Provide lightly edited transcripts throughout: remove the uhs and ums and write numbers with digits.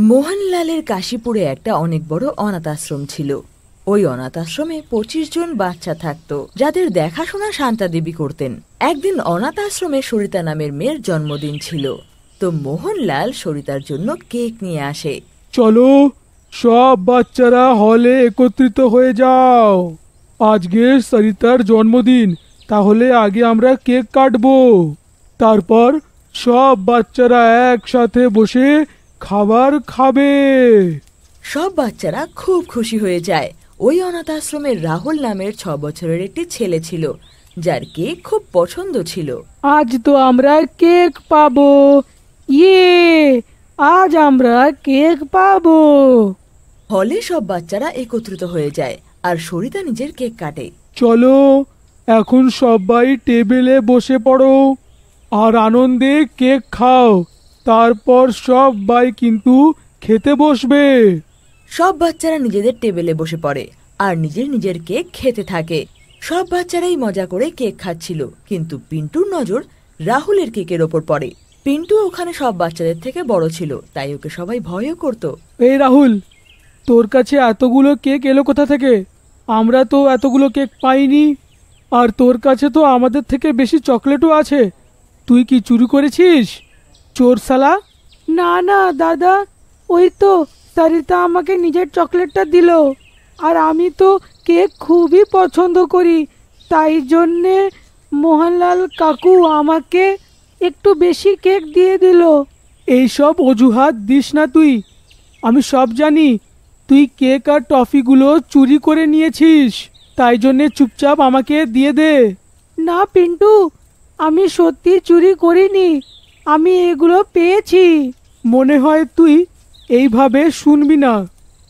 মোহনলালের কাশীপুরে একটা অনেক বড় অনাথ আশ্রম ছিল। ওই অনাথ আশ্রমে 25 জন বাচ্চা থাকতো, যাদের দেখাশোনা শান্তা দেবী করতেন। একদিন অনাথ আশ্রমে সরিতা নামের মেয়ের জন্মদিন ছিল, তো মোহনলাল সরিতার জন্য কেক নিয়ে আসে। চলো, সব বাচ্চারা হলে একত্রিত হয়ে যাও। আজকে সরিতার জন্মদিন, তাহলে আগে আমরা কেক কাটবো। তারপর সব বাচ্চারা একসাথে বসে খাবার খাবে। সব বাচ্চারা খুব খুশি হয়ে যায়। ওই অনাথ আশ্রমে রাহুল নামের 6 বছরের একটি ছেলে ছিল, যার কেক খুব পছন্দ ছিল। আজ তো আমরা কেক পাবো, ইয়ে, আজ আমরা কেক পাবো। হলে সব বাচ্চারা একত্রিত হয়ে যায় আর সরিতা নিজের কেক কাটে। চলো, এখন সবাই টেবিলে বসে পড়ো আর আনন্দে কেক খাও। তারপর সবাই কিন্তু খেতে বসবে। সব বাচ্চারা নিজেদের টেবিলে বসে পড়ে আর নিজের নিজের কেক খেতে থাকে। সব বাচ্চারাই মজা করে কেক খাচ্ছিল, কিন্তু পিন্টুর নজর রাহুলের কেকের ওপর পড়ে। পিন্টু ওখানে সব বাচ্চাদের থেকে বড় ছিল, তাই ওকে সবাই ভয়ও করত। এই রাহুল, তোর কাছে এতগুলো কেক এলো কোথা থেকে? আমরা তো এতগুলো কেক পাইনি। আর তোর কাছে তো আমাদের থেকে বেশি চকলেটও আছে। তুই কি চুরি করেছিস, চোর শালা? না না দাদা, ওই তো সরিতা আমাকে নিজের চকলেটটা দিল। আর আমি তো কেক খুবই পছন্দ করি, তাই জন্যে মোহনলাল কাকু আমাকে একটু বেশি কেক দিয়ে দিল। এইসব অজুহাত দিস না তুই। আমি সব জানি। তুই কেক আর টফিগুলো চুরি করে নিয়েছিস, তাই জন্যে চুপচাপ আমাকে দিয়ে দে। না পিন্টু, আমি সত্যি চুরি করিনি, আমি এগুলো পেয়েছি। মনে হয় তুই এইভাবে শুনবি না।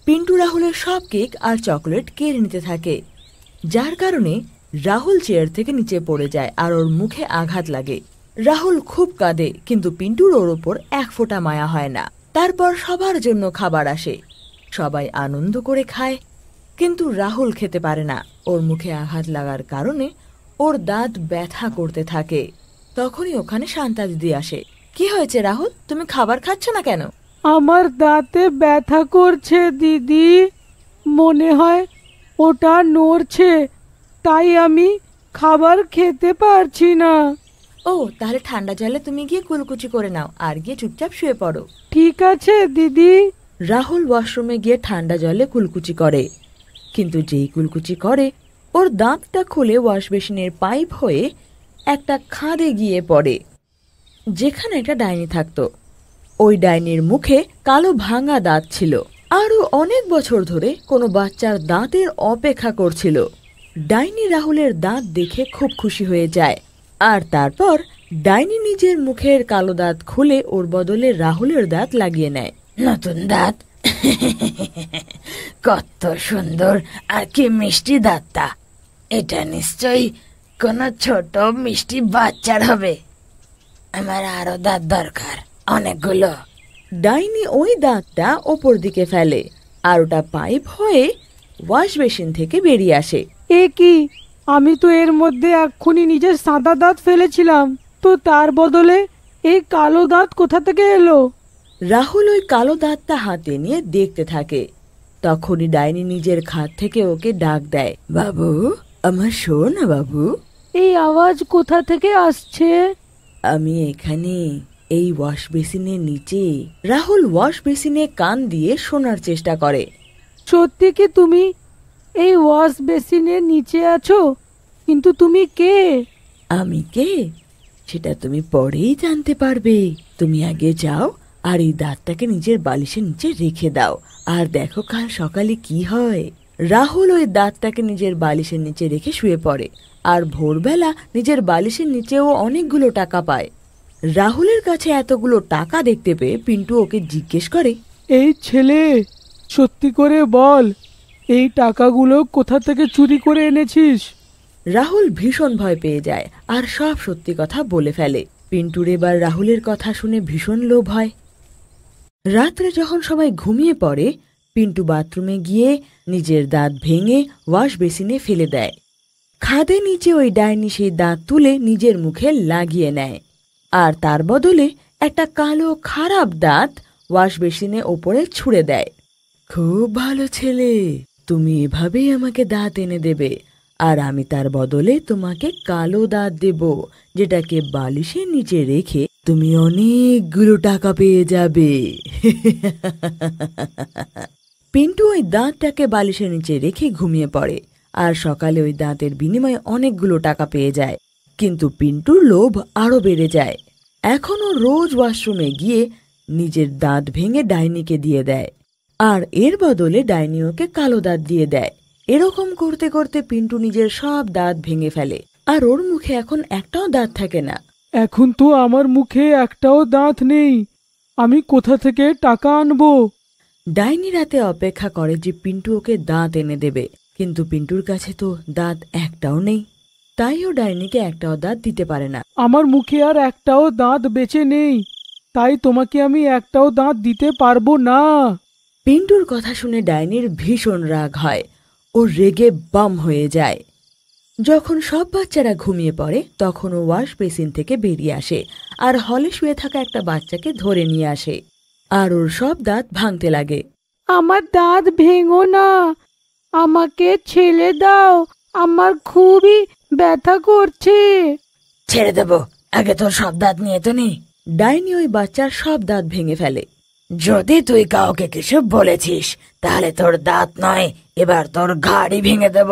পিন্টু রাহুলের সব কেক আর চকলেট কেড়ে নিতে থাকে, যার কারণে রাহুল চেয়ার থেকে নিচে পড়ে যায় আর ওর মুখে আঘাত লাগে। রাহুল খুব কাঁদে, কিন্তু পিন্টুর ওর ওপর এক ফোঁটা মায়া হয় না। তারপর সবার জন্য খাবার আসে, সবাই আনন্দ করে খায়, কিন্তু রাহুল খেতে পারে না। ওর মুখে আঘাত লাগার কারণে ওর দাঁত ব্যথা করতে থাকে। তখনই ওখানে শান্তা দিদি আসে। কি হয়েছে রাহুল, তুমি খাবার খাচ্ছ না কেন? আমার দাঁতে ব্যথা করছে দিদি, মনে হয় ওটা নড়ছে, তাই আমি খাবার খেতে পারছি না। ও, তাহলে ঠান্ডা জলে তুমি গিয়ে কুলকুচি করে নাও আর গিয়ে চুপচাপ শুয়ে পড়ো। ঠিক আছে দিদি। রাহুল ওয়াশরুমে গিয়ে ঠান্ডা জলে কুলকুচি করে, কিন্তু যেই কুলকুচি করে ওর দাঁতটা খুলে ওয়াশ বেসিনের পাইপ হয়ে একটা খাদে গিয়ে পড়ে, যেখানে একটা ডাইনি থাকতো। ওই ডাইনির মুখে কালো ভাঙা দাঁত ছিল, আরও অনেক বছর ধরে কোনো বাচ্চার দাঁতের অপেক্ষা করছিল। ডাইনি রাহুলের দাঁত দেখে খুব খুশি হয়ে যায়, আর তারপর ডাইনি নিজের মুখের কালো দাঁত খুলে ওর বদলে রাহুলের দাঁত লাগিয়ে নেয়। নতুন দাঁত, কত সুন্দর আর কি মিষ্টি দাঁতটা। এটা নিশ্চয়ই কোনো ছোট মিষ্টি বাচ্চার হবে। আমার আরো দাঁত দরকার, অনেকগুলো। ডাইনি ওই দাঁতটা ওপর দিকে ফেলে আর ওটা পাইপ হয়ে ওয়াশ বেসিন থেকে বেরিয়ে আসে। এ কি, আমি তো এর মধ্যে এক্ষুনি নিজের সাদা দাঁত ফেলেছিলাম, তো তার বদলে এই কালো দাঁত কোথা থেকে এলো? রাহুল ওই কালো দাঁতটা হাতে নিয়ে দেখতে থাকে। তখনই ডাইনি নিজের খাট থেকে ওকে ডাক দেয়, বাবু, আমার শোন না বাবু। এই আওয়াজ কোথা থেকে আসছে? আমি এখানে, এই ওয়াশ বেসিনের নিচে। রাহুল ওয়াশ বেসিনে কান দিয়ে শোনার চেষ্টা করে। সত্যি কি তুমি এই ওয়াশ বেসিনের নিচে আছো? কিন্তু তুমি কে? আমি কে সেটা তুমি পরেই জানতে পারবে। তুমি আগে যাও আর এই দাঁতটাকে নিজের বালিশের নিচে রেখে দাও, আর দেখো কাল সকালে কি হয়। রাহুল ওই দাঁতটাকে নিজের বালিশের নিচে রেখে শুয়ে পড়ে, আর ভোরবেলা নিজের বালিশের নিচেও অনেকগুলো টাকা পায়। রাহুলের কাছে এতগুলো টাকা দেখতে পেয়ে পিন্টু ওকে জিজ্ঞেস করে, এই ছেলে, সত্যি করে বল, এই টাকাগুলো কোথা থেকে চুরি করে এনেছিস? রাহুল ভীষণ ভয় পেয়ে যায় আর সব সত্যি কথা বলে ফেলে। পিন্টুর এবার রাহুলের কথা শুনে ভীষণ লোভ হয়। রাত্রে যখন সবাই ঘুমিয়ে পড়ে, পিন্টু বাথরুমে গিয়ে নিজের দাঁত ভেঙে ওয়াশ বেসিনে ফেলে দেয়। খাদে নিচে ওই ডাইনি সেই দাঁত তুলে নিজের মুখে লাগিয়ে নেয়, আর তার বদলে একটা কালো খারাপ দাঁত ওয়াশ বেসিনে ওপরে ছুঁড়ে দেয়। খুব ভালো ছেলে, তুমি এভাবেই আমাকে দাঁত এনে দেবে, আর আমি তার বদলে তোমাকে কালো দাঁত দেব, যেটাকে বালিশের নিচে রেখে তুমি অনেকগুলো টাকা পেয়ে যাবে। পিন্টু ওই দাঁতটাকে বালিশের নিচে রেখে ঘুমিয়ে পড়ে, আর সকালে ওই দাঁতের বিনিময়ে অনেকগুলো টাকা পেয়ে যায়। কিন্তু পিন্টুর লোভ আরো বেড়ে যায়। এখন ও রোজ ওয়াশরুমে গিয়ে নিজের দাঁত ভেঙে ডাইনিকে দিয়ে দেয়, আর এর বদলে ডাইনি ওকে কালো দাঁত দিয়ে দেয়। এরকম করতে করতে পিন্টু নিজের সব দাঁত ভেঙে ফেলে, আর ওর মুখে এখন একটাও দাঁত থাকে না। এখন তো আমার মুখে একটাও দাঁত নেই, আমি কোথা থেকে টাকা আনবো? ডাইনি রাতে অপেক্ষা করে যে পিন্টু ওকে দাঁত এনে দেবে, কিন্তু পিন্টুর কাছে তো দাঁত একটাও নেই, তাই ও ডাইনিকে একটাও দাঁত দিতে পারে না। আমার মুখে আর একটাও দাঁত বেঁচে নেই, তাই তোমাকে আমি একটাও দাঁত দিতে পারবো না। পিন্টুর কথা শুনে ডাইনির ভীষণ রাগ হয়, ও রেগে বাম হয়ে যায়। যখন সব বাচ্চারা ঘুমিয়ে পড়ে তখন ও ওয়াশ বেসিন থেকে বেরিয়ে আসে, আর হলে শুয়ে থাকা একটা বাচ্চাকে ধরে নিয়ে আসে, আর ওর সব দাঁত ভাঙতে লাগে। আমার দাঁত ভেঙো না, আমাকে ছেড়ে দাও, আমার খুবই ব্যথা করছে। ছেড়ে দেবো, আগে তোর সব দাঁত নিয়ে তো নি। ডাইনি ওই বাচ্চার সব দাঁত ভেঙে ফেলে। যদি তুই কাউকে কিছু বলেছিস তাহলে তোর দাঁত নয়, এবার তোর ঘাড়ি ভেঙে দেব।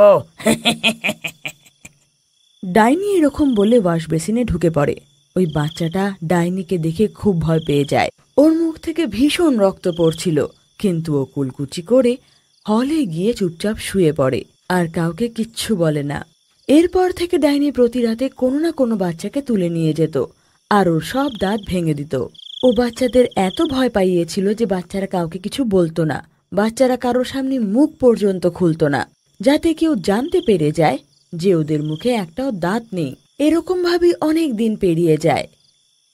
ডাইনি এরকম বলে ওয়াশ বেসিনে ঢুকে পড়ে। ওই বাচ্চাটা ডাইনিকে দেখে খুব ভয় পেয়ে যায়। ওর মুখ থেকে ভীষণ রক্ত পড়ছিল, কিন্তু ও কুলকুচি করে হলে গিয়ে চুপচাপ শুয়ে পড়ে, আর কাউকে কিচ্ছু বলে না। এরপর থেকে ডাইনি প্রতি রাতে কোনো না কোনো বাচ্চাকে তুলে নিয়ে যেত, আর ওর সব দাঁত ভেঙে দিত। ও বাচ্চাদের এত ভয় পাইয়েছিল যে বাচ্চারা কাউকে কিছু বলতো না, বাচ্চারা কারোর সামনে মুখ পর্যন্ত খুলতো না, যাতে কেউ জানতে পেরে যায় যে ওদের মুখে একটাও দাঁত নেই। এরকম ভাবে অনেক দিন পেরিয়ে যায়।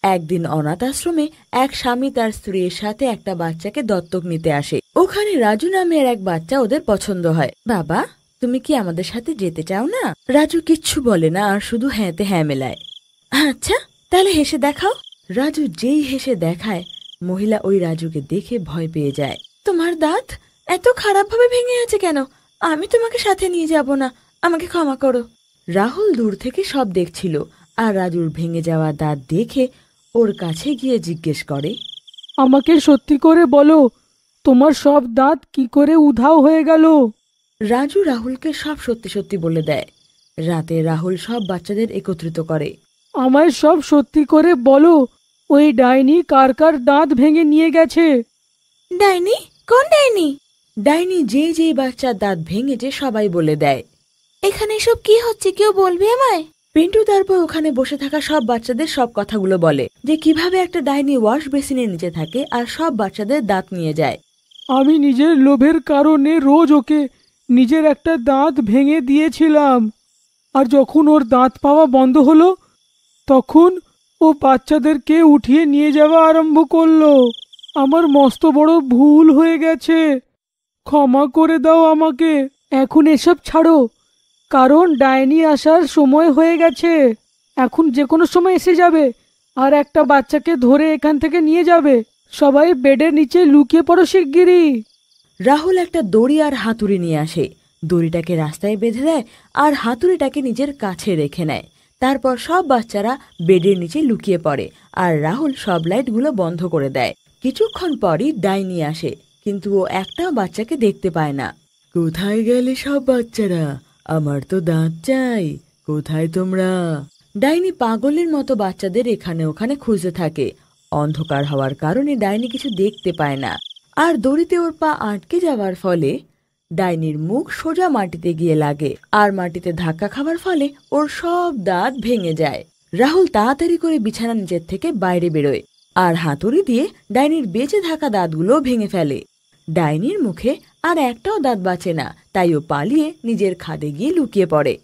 একদিন অনাথ আশ্রমে এক স্বামী তার স্ত্রীর সাথে একটা বাচ্চাকে দত্তক নিতে আসে। ওখানে রাজু নামের এক বাচ্চা ওদের পছন্দ হয়। বাবা, তুমি কি আমাদের সাথে যেতে চাও না? রাজু কিচ্ছু বলে না, আর শুধু হ্যাঁতে হ্যাঁ মেলায়। আচ্ছা, তাহলে হেসে দেখাও। রাজু যেই হেসে দেখায়, মহিলা ওই রাজুকে দেখে ভয় পেয়ে যায়। তোমার দাঁত এত খারাপ ভাবে ভেঙে আছে কেন? আমি তোমাকে সাথে নিয়ে যাব না, আমাকে ক্ষমা করো। রাহুল দূর থেকে সব দেখছিল, আর রাজুর ভেঙে যাওয়া দাঁত দেখে ওর কাছে গিয়ে জিজ্ঞেস করে, আমাকে সত্যি করে বলো, তোমার সব দাঁত কি করে উধাও হয়ে গেল? রাজু রাহুলকে সব সত্যি সত্যি বলে দেয়। রাতে রাহুল সব বাচ্চাদের একত্রিত করে। আমায় সব সত্যি করে বলো, ওই ডাইনি কার কার দাঁত ভেঙে নিয়ে গেছে? ডাইনি? কোন ডাইনি? ডাইনি যেই বাচ্চার দাঁত ভেঙেছে সবাই বলে দেয়। এখানে সব কি হচ্ছে, কেউ বলবে আমায়? পিন্টু তারপর ওখানে বসে থাকা সব বাচ্চাদের সব কথাগুলো বলে, যে কিভাবে একটা ডাইনি ওয়াশ বেসিনের নিচে থাকে আর সব বাচ্চাদের দাঁত নিয়ে যায়। আমি নিজের লোভের কারণে রোজ ওকে নিজের একটা দাঁত ভেঙে দিয়েছিলাম, আর যখন ওর দাঁত পাওয়া বন্ধ হলো তখন ও বাচ্চাদেরকে উঠিয়ে নিয়ে যাওয়া আরম্ভ করলো। আমার মস্ত বড় ভুল হয়ে গেছে, ক্ষমা করে দাও আমাকে। এখন এসব ছাড়ো, কারণ ডাইনি আসার সময় হয়ে গেছে। এখন যে কোনো সময় এসে যাবে, আর একটা বাচ্চাকে ধরে এখান থেকে নিয়ে যাবে। সবাই বেডের নিচে লুকিয়ে পড়ো শিগগিরই। রাহুল একটা দড়ি আর হাতুড়ি নিয়ে আসে, দড়িটাকে রাস্তায় বেঁধে দেয় আর হাতুড়িটাকে নিজের কাছে রেখে নেয়। তারপর সব বাচ্চারা বেডের নিচে লুকিয়ে পড়ে, আর রাহুল সব লাইটগুলো বন্ধ করে দেয়। কিছুক্ষণ পরই ডাইনি আসে, কিন্তু ও একটাও বাচ্চাকে দেখতে পায় না। কোথায় গেলে সব বাচ্চারা? আমার তো দাঁত চাই, কোথায় তোমরা? ডাইনি পাগলের মতো বাচ্চাদের এখানে ওখানে খুঁজতে থাকে। অন্ধকার হওয়ার কারণে ডাইনি কিছু দেখতে পায় না, আর দড়িতে ওর পা আটকে যাওয়ার ফলে ডাইনির মুখ সোজা মাটিতে গিয়ে লাগে, আর মাটিতে ধাক্কা খাওয়ার ফলে ওর সব দাঁত ভেঙে যায়। রাহুল তাড়াতাড়ি করে বিছানা নিচের থেকে বাইরে বেরোয়, আর হাতুড়ি দিয়ে ডাইনির বেঁচে থাকা দাঁতগুলো ভেঙে ফেলে। ডাইনির মুখে আর একটাও দাঁত বাঁচে না, তাই ও পালিয়ে নিজের খাদে গিয়ে লুকিয়ে পড়ে।